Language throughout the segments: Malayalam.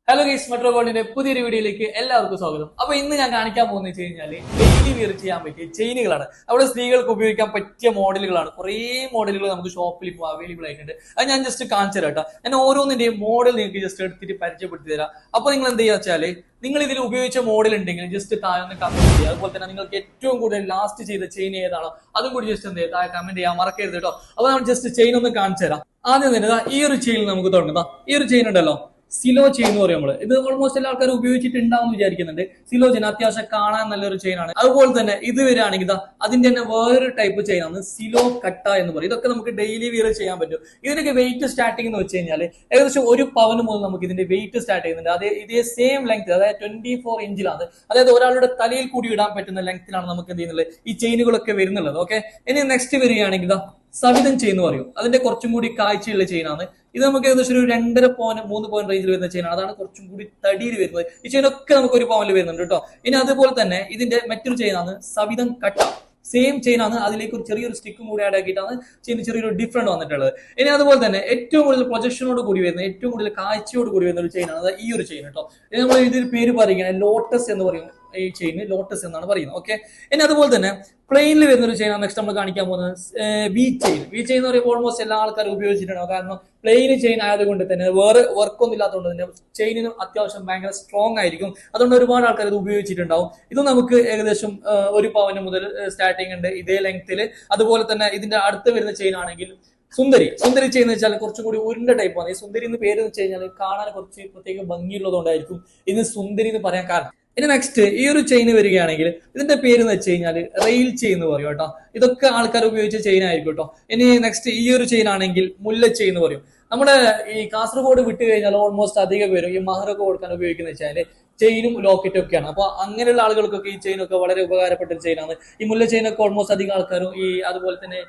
ഹലോ ഗൈസ്, മെട്രോ ഗോൾഡിന്റെ പുതിയൊരു വീഡിയോയിലേക്ക് എല്ലാവർക്കും സ്വാഗതം. അപ്പൊ ഇന്ന് ഞാൻ കാണിക്കാൻ പോകുന്നത് വെച്ച് കഴിഞ്ഞാൽ ഡെയിലി വിയർ ചെയ്യാൻ പറ്റിയ ചെയിനുകളാണ്. അവിടെ സ്ത്രീകൾക്ക് ഉപയോഗിക്കാൻ പറ്റിയ മോഡലുകളാണ്. കുറേ മോഡലുകൾ നമുക്ക് ഷോപ്പിൽ ഇപ്പോൾ അവൈലബിൾ ആയിട്ടുണ്ട്. അത് ഞാൻ ജസ്റ്റ് കാണിച്ചു തരാം കേട്ടോ. ഞാൻ ഓരോന്നിന്റെയും മോഡൽ നിങ്ങൾക്ക് ജസ്റ്റ് എടുത്തിട്ട് പരിചയപ്പെടുത്തി തരാം. അപ്പൊ നിങ്ങൾ എന്ത് ചെയ്യുക വെച്ചാല്, നിങ്ങൾ ഇതിൽ ഉപയോഗിച്ച മോഡൽ ഉണ്ടെങ്കിൽ ജസ്റ്റ് താഴെ ഒന്ന് കമന്റ് ചെയ്യുക. അതുപോലെ തന്നെ നിങ്ങൾക്ക് ഏറ്റവും കൂടുതൽ ലാസ്റ്റ് ചെയ്ത ചെയിൻ ഏതാണോ അതും കൂടി ജസ്റ്റ് എന്ത് ചെയ്യുക, താഴെ കമന്റ് ചെയ്യാൻ മറക്കരുത് കേട്ടോ. അപ്പൊ നമ്മൾ ജസ്റ്റ് ചെയിൻ ഒന്ന് കാണിച്ചു തരാം. ആദ്യം തന്നെ ഈ ഒരു ചെയിൻ നമുക്ക് തുടങ്ങാം. ഈ ഒരു ചെയിൻ ഉണ്ടല്ലോ, സിലോ ചെയിൻ എന്ന് പറയും നമ്മള്. ഇത് ഓൾമോസ്റ്റ് എല്ലാ ആൾക്കാരും ഉപയോഗിച്ചിട്ടുണ്ടാവും വിചാരിക്കുന്നുണ്ട്. സിലോ ചെയിൻ അത്യാവശ്യം കാണാൻ നല്ലൊരു ചെയിൻ ആണ്. അതുപോലെ തന്നെ ഇത് വരികയാണെങ്കിൽ അതിന്റെ തന്നെ വേറൊരു ടൈപ്പ് ചെയിൻ ആണ് സിലോ കട്ട എന്ന് പറയും. ഇതൊക്കെ നമുക്ക് ഡെയിലി വിയർ ചെയ്യാൻ പറ്റും. ഇതിനൊക്കെ വെയിറ്റ് സ്റ്റാർട്ടിംഗ് എന്ന് വെച്ച് കഴിഞ്ഞാൽ ഏകദേശം 1 പവന് മുതൽ നമുക്ക് ഇതിന്റെ വെയിറ്റ് സ്റ്റാർട്ട് ചെയ്യുന്നുണ്ട്. അത് ഇതേ സെയിം ലെങ്ത്, അതായത് 24 ഇഞ്ചിലാണ്. അതായത് ഒരാളുടെ തലയിൽ കൂടി ഇടാൻ പറ്റുന്ന ലെങ്ത്തിലാണ് നമുക്ക് എന്ത് ചെയ്യുന്നത് ഈ ചെയിനുകളൊക്കെ വരുന്നുള്ളത്. ഓക്കെ, ഇനി നെക്സ്റ്റ് വരികയാണെങ്കിൽ സവിതൻ ചെയിൻ എന്ന് പറയും. അതിന്റെ കുറച്ചും കൂടി കാഴ്ചയുള്ള ചെയിനാണ്. ഇത് നമുക്ക് ഏകദേശം ഒരു 2.5 പവൻ 3 പവൻ റേഞ്ചിൽ വരുന്ന ചെയിനാണ്. അതാണ് കുറച്ചും കൂടി തടിയിൽ വരുന്നത്. ഈ ചെയിനൊക്കെ നമുക്ക് 1 പവനിൽ വരുന്നുണ്ട് കേട്ടോ. ഇനി അതുപോലെ തന്നെ ഇതിന്റെ മറ്റൊരു ചെയിനാണ് സവിതൻ കട്ട. സെയിം ചെയിൻ ആണ്, അതിലേക്ക് ഒരു ചെറിയൊരു സ്റ്റിക്കും കൂടി ആഡ് ആക്കിയിട്ടാണ് ചെയിൻ ചെറിയൊരു ഡിഫറൻറ്റ് വന്നിട്ടുള്ളത്. ഇനി അതുപോലെ തന്നെ ഏറ്റവും കൂടുതൽ പ്രൊജക്ഷനോട് കൂടി വരുന്ന, ഏറ്റവും കൂടുതൽ കാഴ്ചയോട് കൂടി വരുന്ന ഒരു ചെയിനാണ് ഈ ഒരു ചെയിൻ കേട്ടോ. ഇനി നമ്മൾ ഇതിൽ പേര് പറയുകയാണ് ലോട്ടസ് എന്ന് പറയും. ഈ ചെയിന് ലോട്ടസ് എന്നാണ് പറയുന്നത്. ഓക്കെ, ഇനി അതുപോലെ തന്നെ പ്ലെയിനിൽ വരുന്ന ഒരു ചെയിനാണ് നെക്സ്റ്റ് നമ്മൾ കാണിക്കാൻ പോകുന്നത് വി ചെയിൻ. വി ചെയിൻ എന്ന് പറയുമ്പോൾ ഓൾമോസ്റ്റ് എല്ലാ ആൾക്കാരും ഉപയോഗിച്ചിട്ടുണ്ടാവും. കാരണം പ്ലെയിൻ ചെയിൻ ആയതുകൊണ്ട് തന്നെ വേറെ വർക്കൊന്നും ഇല്ലാത്തതുകൊണ്ട് തന്നെ ചെയിനിന് അത്യാവശ്യം ഭയങ്കര സ്ട്രോങ് ആയിരിക്കും. അതുകൊണ്ട് ഒരുപാട് ആൾക്കാർ ഇത് ഉപയോഗിച്ചിട്ടുണ്ടാവും. ഇത് നമുക്ക് ഏകദേശം 1 പവന് മുതൽ സ്റ്റാർട്ടിങ് ഉണ്ട് ഇതേ ലെങ്ത്തിൽ. അതുപോലെ തന്നെ ഇതിന്റെ അടുത്ത് വരുന്ന ചെയിൻ ആണെങ്കിൽ സുന്ദരി ചെയിൻ എന്ന് വെച്ചാൽ കുറച്ചും കൂടി ഉരുണ്ട ടൈപ്പാണ്. ഈ സുന്ദരി എന്ന് പേര് വെച്ച് കഴിഞ്ഞാൽ കാണാൻ കുറച്ച് പ്രത്യേക ഭംഗിയുള്ളതുകൊണ്ടായിരിക്കും ഇതിന് സുന്ദരി എന്ന് പറയാൻ കാരണം. ഇനി നെക്സ്റ്റ് ഈ ഒരു ചെയിൻ വരികയാണെങ്കിൽ ഇതിന്റെ പേര് എന്ന് വെച്ച് കഴിഞ്ഞാൽ റെയിൽ ചെയിൻ എന്ന് പറയും കേട്ടോ. ഇതൊക്കെ ആൾക്കാർ ഉപയോഗിച്ച ചെയിൻ ആയിരിക്കും കേട്ടോ. ഇനി നെക്സ്റ്റ് ഈ ഒരു ചെയിൻ ആണെങ്കിൽ മുല്ല ചെയിൻ എന്ന് പറയും. നമ്മുടെ ഈ കാസർഗോഡ് വിട്ട് കഴിഞ്ഞാൽ ഓൾമോസ്റ്റ് അധികം പേരും ഈ മഹറൊക്കെ കൊടുക്കാൻ ഉപയോഗിക്കുന്ന വെച്ചാല് ചെയിനും ലോക്കറ്റും ഒക്കെയാണ്. അപ്പൊ അങ്ങനെയുള്ള ആളുകൾക്കൊക്കെ ഈ ചെയിനൊക്കെ വളരെ ഉപകാരപ്പെട്ട ഒരു ചെയിനാണ്. ഈ മുല്ല ചെയിനൊക്കെ ഓൾമോസ്റ്റ് അധികം ആൾക്കാരും ഈ അതുപോലെ തന്നെ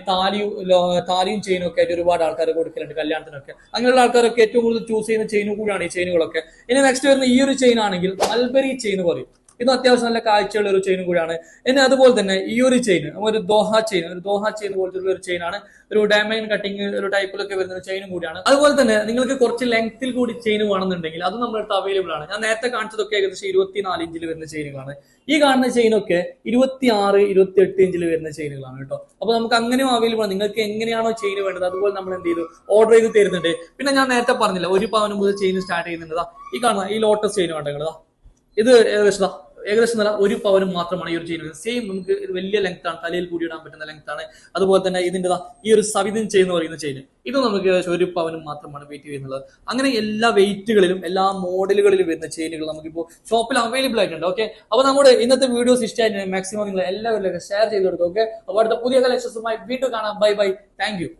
താലിയും ചെയിനും ഒക്കെ ആയിട്ട് ഒരുപാട് ആൾക്കാർ കൊടുക്കലുണ്ട് കല്യാണത്തിനൊക്കെ. അങ്ങനെയുള്ള ആൾക്കാരൊക്കെ ഏറ്റവും കൂടുതൽ ചൂസ് ചെയ്യുന്ന ചെയിനും കൂടിയാണ് ഈ ചെയിനുകളൊക്കെ. ഇനി നെക്സ്റ്റ് വരുന്ന ഈ ഒരു ചെയിൻ ആണെങ്കിൽ മൽബറി ചെയിൻ പറയും. ഇത് അത്യാവശ്യം നല്ല കാഴ്ചയുള്ള ഒരു ചെയിനും കൂടിയാണ്. ഇനി അതുപോലെ തന്നെ ഈ ഒരു ചെയിൻ ഒരു ദോഹ ചെയിൻ പോലത്തെ ഒരു ചെയിനാണ്. ഒരു ഡയമണ്ട് കട്ടിങ് ഒരു ടൈപ്പിലൊക്കെ വരുന്ന ചെയിനും കൂടിയാണ്. അതുപോലെ തന്നെ നിങ്ങൾക്ക് കുറച്ച് ലെങ്ത്തിൽ കൂടി ചെയിൻ വേണമെന്നുണ്ടെങ്കിൽ അത് നമ്മുടെ അടുത്ത് അവൈലബിൾ ആണ്. ഞാൻ നേരത്തെ കാണിച്ചതൊക്കെ ഏകദേശം 24 ഇഞ്ചിൽ വരുന്ന ചെയിനുകളാണ്. ഈ കാണുന്ന ചെയിനൊക്കെ 26, 28 ഇഞ്ചിൽ വരുന്ന ചെയിനുകളാണ് കേട്ടോ. അപ്പൊ നമുക്ക് അങ്ങനെയും അവൈലബിൾ ആണ്. നിങ്ങൾക്ക് എങ്ങനെയാണോ ചെയിൻ വേണ്ടത് അതുപോലെ നമ്മൾ എന്ത് ചെയ്തു ഓർഡർ ചെയ്ത് തരുന്നുണ്ട്. പിന്നെ ഞാൻ നേരത്തെ പറഞ്ഞില്ല 1 പവന് മുതൽ ചെയിൻ സ്റ്റാർട്ട് ചെയ്യുന്നുണ്ട്. ഈ കാണുന്ന ഈ ലോട്ടസ് ചെയിൻ വേണ്ടത് ഇത് ഏകദേശം നല്ല 1 പവനും മാത്രമാണ് ഈ ഒരു ചെയിൻ. സെയിം നമുക്ക് വലിയ ലെങ്ത് ആണ്, തലയിൽ കൂടി ഇടാൻ പറ്റുന്ന ലെങ്ത് ആണ്. അതുപോലെ തന്നെ ഇതിന്റെ ഈ ഒരു സവിതൻ ചെയിൻ എന്ന് പറയുന്ന ചെയിൻ ഇത് നമുക്ക് ഏകദേശം 1 പവനും മാത്രമാണ് വെയിറ്റ് ചെയ്യുന്നത്. അങ്ങനെ എല്ലാ വെയിറ്റുകളിലും എല്ലാ മോഡലുകളിലും വരുന്ന ചെയിനുകൾ നമുക്കിപ്പോൾ ഷോപ്പിൽ അവൈലബിൾ ആയിട്ടുണ്ട്. ഓക്കെ, അപ്പൊ നമ്മുടെ ഇന്നത്തെ വീഡിയോസ് ഇഷ്ടമായിട്ട് മാക്സിമം നിങ്ങൾ എല്ലാവരിലേക്ക് ഷെയർ ചെയ്ത് കൊടുക്കും. ഓക്കെ, അപ്പൊ അടുത്ത പുതിയ കളക്ഷൻസുമായി വീണ്ടും കാണാം. Bye bye, thank you.